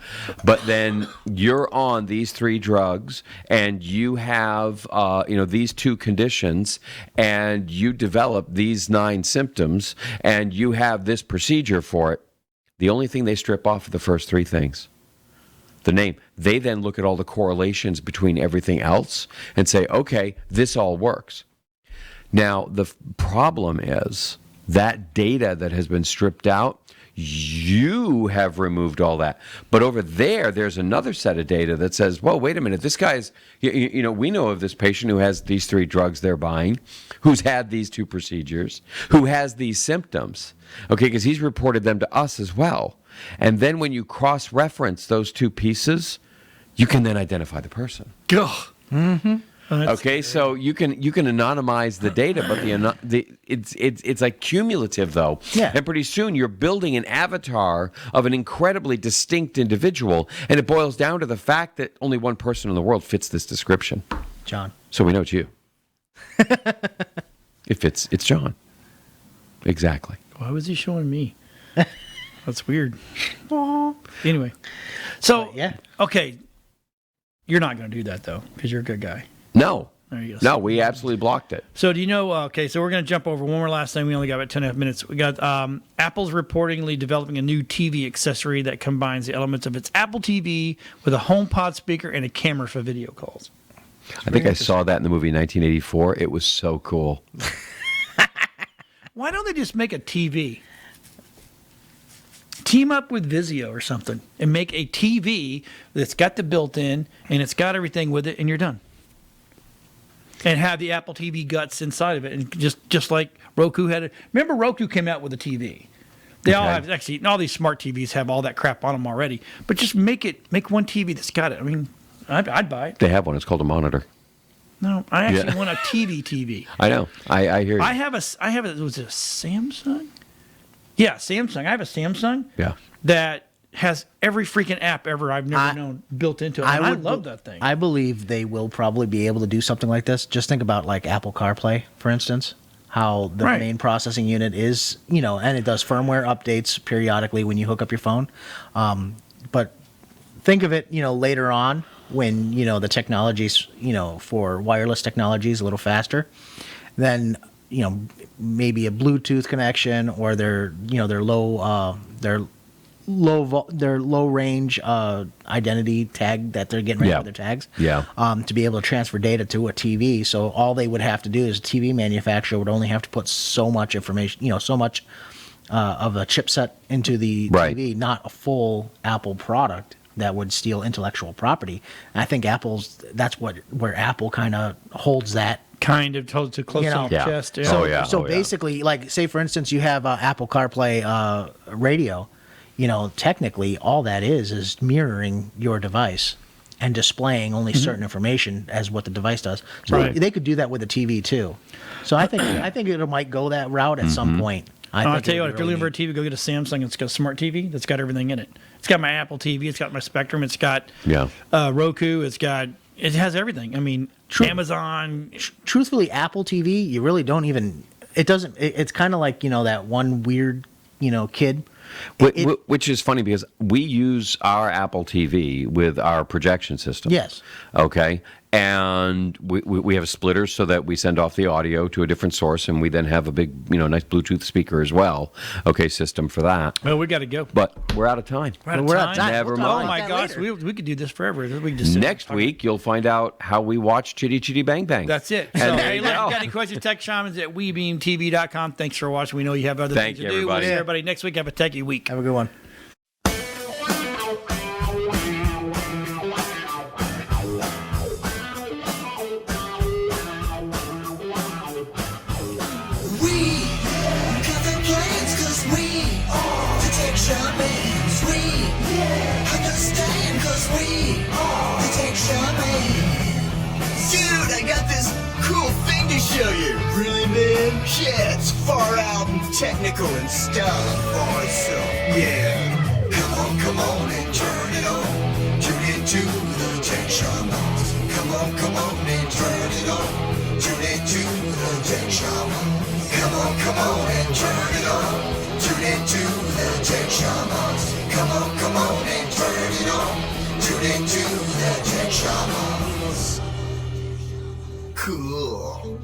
But then you're on these 3 drugs and you have, these 2 conditions and you develop these 9 symptoms and you have this procedure for it. The only thing they strip off are the first 3 things. The name. They then look at all the correlations between everything else and say, okay, this all works. Now, the problem is that data that has been stripped out, you have removed all that. But over there's another set of data that says, well, wait a minute, this guy's, we know of this patient who has these 3 drugs they're buying, who's had these 2 procedures, who has these symptoms, okay, because he's reported them to us as well. And then when you cross-reference those 2 pieces, you can then identify the person. Ugh. Mm-hmm. Okay, so you can anonymize the data, but it's like cumulative though. Yeah. And pretty soon you're building an avatar of an incredibly distinct individual, and it boils down to the fact that only one person in the world fits this description. John. So we know it's you. It's John. Exactly. Why was he showing me? That's weird. Anyway, so yeah. Okay, you're not going to do that though because you're a good guy. No. There you go. No, we absolutely blocked it. So do you know? Okay, so we're going to jump over one more last thing. We only got about 2.5 minutes. We got Apple's reportedly developing a new TV accessory that combines the elements of its Apple TV with a HomePod speaker and a camera for video calls. I think I saw that in the movie 1984. It was so cool. Why don't they just make a TV? Team up with Vizio or something and make a TV that's got the built-in and it's got everything with it, and you're done. And have the Apple TV guts inside of it, and just like Roku had it. Remember, Roku came out with a TV. They all have, actually, all these smart TVs have all that crap on them already. But just make one TV that's got it. I mean, I'd buy it. They have one. It's called a monitor. No, I actually want a TV. I know. I hear you. I have a. Was it a Samsung? Yeah, Samsung. I have a Samsung. Yeah. That has every freaking app ever I've never known built into it. And I love that thing. I believe they will probably be able to do something like this. Just think about like Apple CarPlay, for instance, how the main processing unit is, and it does firmware updates periodically when you hook up your phone. But think of it, later on when, the technologies, for wireless technology is a little faster, then, maybe a Bluetooth connection or their low range identity tag that they're getting ready for their tags. Yeah. To be able to transfer data to a TV. So all they would have to do is a TV manufacturer would only have to put so much information, so much of a chipset into the TV, not a full Apple product that would steal intellectual property. And I think that's where Apple kind of holds that. Kind of told to close off chest. Yeah. So basically, like, say, for instance, you have Apple CarPlay radio. Technically, all that is mirroring your device and displaying only certain information as what the device does. So they could do that with a TV too. So I think it might go that route at some point. I'll tell you what, if you're looking for a TV, go get a Samsung. It's got a smart TV that's got everything in it. It's got my Apple TV. It's got my Spectrum. It's got Roku. It has everything. I mean, Amazon. Truthfully, Apple TV, you really don't even. It doesn't. It's kind of like that one weird kid. Which is funny because we use our Apple TV with our projection system. Yes. Okay. And we have splitters so that we send off the audio to a different source, and we then have a big, nice Bluetooth speaker as well. Okay, system for that. Well, we got to go. But we're out of time. We're out of time. Never mind. Oh my gosh, we could do this forever. We could just Next week, you'll find out how we watch Chitty Chitty Bang Bang. That's it. And So, there hey, you look, if go. you got any questions, text Shamans at webeamtv.com. Thanks for watching. We know you have other things to do. Everybody. We'll see everybody next week. Have a techie week. Have a good one. Shamans, we understand cause we take Shamans. Dude, I got this cool thing to show you. Really, man? Yeah, it's far out and technical and stuff. Awesome. Yeah. Come on and turn it on. Tune into the Tech Shamans. Come on and turn it on. Tune into the Tech Shamans. Come on and turn it on. Tune into the Tech Shamans. Come on and turn it on. Tune into the Tech Shamans. Cool.